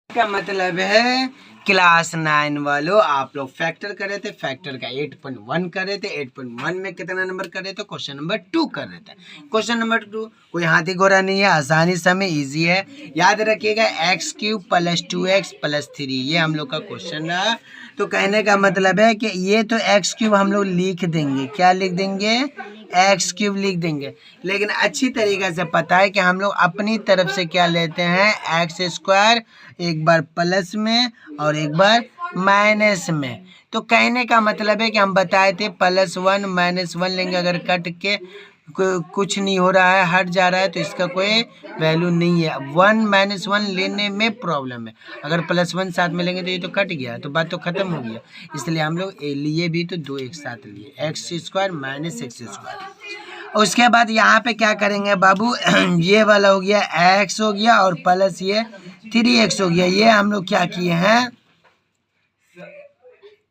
का मतलब है क्लास 9 वालों आप लोग फैक्टर कर रहे थे, फैक्टर का 8.1 कर रहे थे। 8.1 में कितना नंबर कर रहे थे? क्वेश्चन नंबर 2 कर रहे थे। क्वेश्चन नंबर 2 कोई हाथी घोड़ा नहीं है, आसानी समय इजी है। याद रखिएगा x³ + 2x + 3 ये हम लोग का क्वेश्चन रहा। तो कहने का मतलब है कि ये तो x³ हम लोग लिख देंगे। क्या लिख देंगे? x³ लिख देंगे। लेकिन अच्छी तरीके से पता है कि हम लोग अपनी तरफ से क्या लेते हैं, x², एक बार प्लस में और एक बार माइनस में। तो कहने का मतलब है कि हम बताए थे +1 -1 लेंगे, अगर कट के कुछ नहीं हो रहा है, हट जा रहा है तो इसका कोई वैल्यू नहीं है। 1 -1 लेने में प्रॉब्लम है, अगर +1 साथ में लेंगे तो ये तो कट गया, तो बात तो खत्म हो गया। इसलिए हम लोग लिए भी तो 2 एक साथ लिए, x² - x²। उसके बाद यहाँ पे क्या करेंगे बाबू, ये वाला हो गया x हो गया और प्लस ये 3x हो गया। ये हम लोग क्या किए हैं,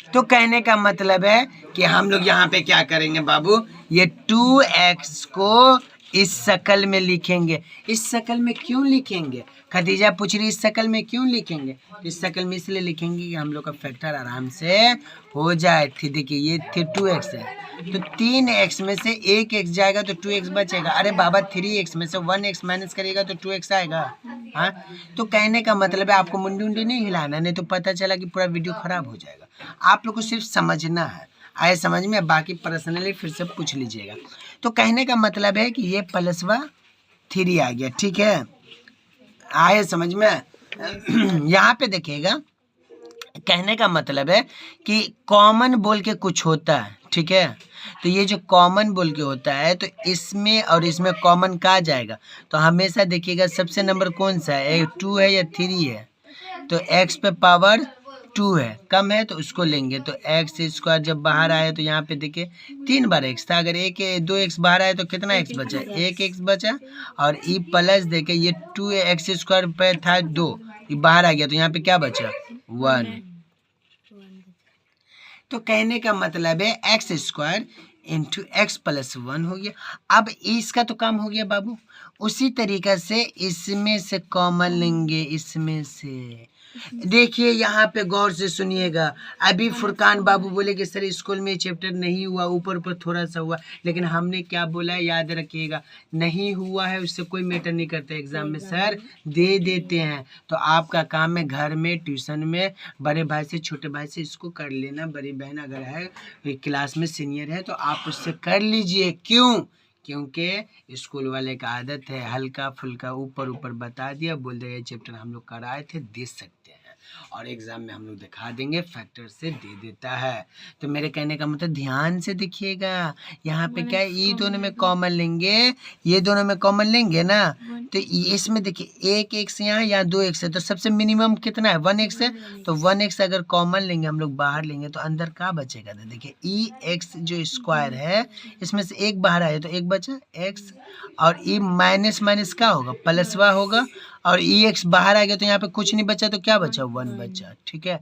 तो कहने का मतलब है कि हम लोग यहाँ पे क्या करेंगे बाबू, ये 2x को इस शकल में लिखेंगे। इस शकल में क्यों लिखेंगे? खदीजा पूछ रही इस शकल में क्यों लिखेंगे? इस शकल में इसलिए लिखेंगे कि हम लोग का फैक्टर आराम से हो जाए। थी देखिए ये 2x है, तो 3x में से 1x जाएगा तो 2x बचेगा। अरे बाबा 3x में से 1x माइनस करिएगा तो 2x आएगा। हाँ, तो कहने का मतलब है आपको मुंडी उंडी नहीं हिलाना, नहीं तो पता चला कि पूरा वीडियो खराब हो जाएगा। आप लोग को सिर्फ समझना है, आए समझ में, बाकी पर्सनली फिर से पूछ लीजिएगा। तो कहने का मतलब है कि ये +3 आ गया, ठीक है, आए समझ में। यहाँ पे देखिएगा, कहने का मतलब है कि कॉमन बोल के कुछ होता है, ठीक है। तो ये जो कॉमन बोल के होता है, तो इसमें और इसमें कॉमन कहाँ जाएगा? तो हमेशा देखिएगा सबसे नंबर कौन सा है, 2 है या 3 है? तो x पे पावर 2 है, कम है तो उसको लेंगे। तो x² जब बाहर आए तो यहाँ पे देखिए 3 बार x था, अगर 2x बाहर आए तो कितना x बचा? 1x बचा। और ई प्लस देके ये 2x² पे था 2, ये बाहर आ गया तो यहाँ पे क्या बचा? 1। तो कहने का मतलब है x² × x + 1 हो गया। अब इसका तो काम हो गया बाबू। उसी तरीका से इसमें से कॉमन लेंगे, इसमें से। देखिए यहाँ पे गौर से सुनिएगा। अभी फुरकान बाबू बोले कि सर स्कूल में चैप्टर नहीं हुआ, ऊपर ऊपर थोड़ा सा हुआ, लेकिन हमने क्या बोला है याद रखिएगा, नहीं हुआ है उससे कोई मैटर नहीं करता, एग्जाम में सर दे देते हैं। तो आपका काम है घर में, ट्यूशन में, बड़े भाई से छोटे भाई से इसको कर लेना। बड़ी बहन अगर है क्लास में सीनियर है तो आप उससे कर लीजिए। क्यों? क्योंकि स्कूल वाले का आदत है हल्का फुल्का ऊपर ऊपर बता दिया, बोल दिया ये चैप्टर हम लोग कराए थे, दे सकते हैं, और एग्जाम में हम लोग दिखा देंगे, फैक्टर से दे देता है। तो मेरे कहने का मतलब ध्यान से देखिएगा, यहाँ पे क्या है, ये दोनों में कॉमन लेंगे, ये दोनों में कॉमन लेंगे ना, तो इसमें देखिए 1x यहाँ 2x है, तो सबसे मिनिमम कितना है? 1x है। तो 1x अगर कॉमन लेंगे हम लोग, बाहर लेंगे तो अंदर क्या बचेगा? तो देखिए ex जो स्क्वायर है, इसमें से एक बाहर आया तो एक बचा x, और ई माइनस माइनस क्या होगा? प्लसवा होगा, और ex बाहर आ गया तो यहाँ पे कुछ नहीं बचा तो क्या बचा? 1 बचा, ठीक है।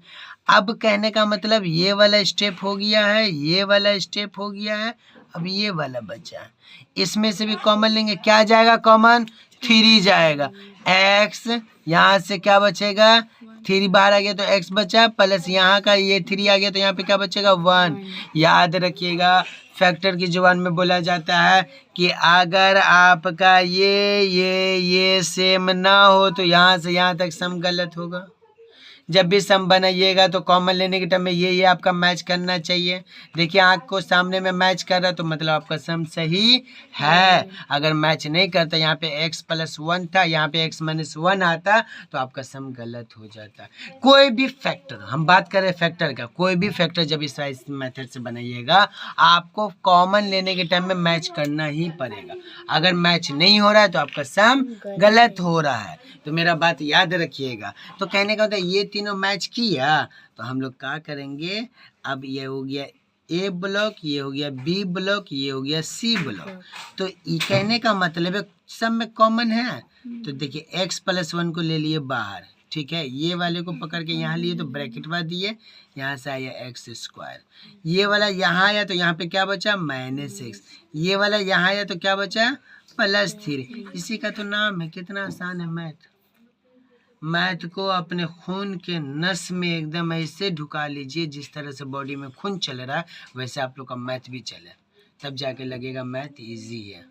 अब कहने का मतलब ये वाला स्टेप हो गया है, ये वाला स्टेप हो गया है, अब ये वाला बचा है। इसमें से भी कॉमन लेंगे, क्या जाएगा कॉमन? 3 जाएगा। x यहाँ से क्या बचेगा? 3 बाहर आ गया तो x बचा, प्लस यहाँ का ये 3 आ गया तो यहाँ पे क्या बचेगा? 1। याद रखिएगा फैक्टर की जुबान में बोला जाता है कि अगर आपका ये सेम ना हो तो यहाँ से यहाँ तक सम गलत होगा। जब भी सम बनाइएगा तो कॉमन लेने के टाइम में ये आपका मैच करना चाहिए। देखिए आँख को सामने में मैच कर रहा है तो मतलब आपका सम सही है। अगर मैच नहीं करता, यहाँ पे x + 1 था, यहाँ पे x - 1 आता तो आपका सम गलत हो जाता। कोई भी फैक्टर, हम बात कर रहे हैं फैक्टर का, कोई भी फैक्टर जब इस मेथड से बनाइएगा आपको कॉमन लेने के टाइम में मैच करना ही पड़ेगा। अगर मैच नहीं हो रहा है तो आपका सम गलत हो रहा है। तो मेरा बात याद रखिएगा। तो कहने का होता है ये तीनों मैच किया तो हम लोग क्या करेंगे, अब ये हो गया ए ब्लॉक, ये हो गया बी ब्लॉक, ये हो गया सी ब्लॉक। तो ये कहने का मतलब है सब में कॉमन है। तो देखिए x + 1 को ले लिए बाहर, ठीक है, ये वाले को पकड़ के यहाँ लिए तो ब्रैकेट में दिए, यहाँ से आया x²। ये वाला यहाँ आया तो यहाँ पे क्या बचा? -x। ये वाला यहाँ आया तो क्या बचा? +3। इसी का तो नाम है, कितना आसान है मैथ। मैथ को अपने खून के नस में एकदम ऐसे ढुका लीजिए, जिस तरह से बॉडी में खून चल रहा है वैसे आप लोग का मैथ भी चले, तब जाके लगेगा मैथ इजी है।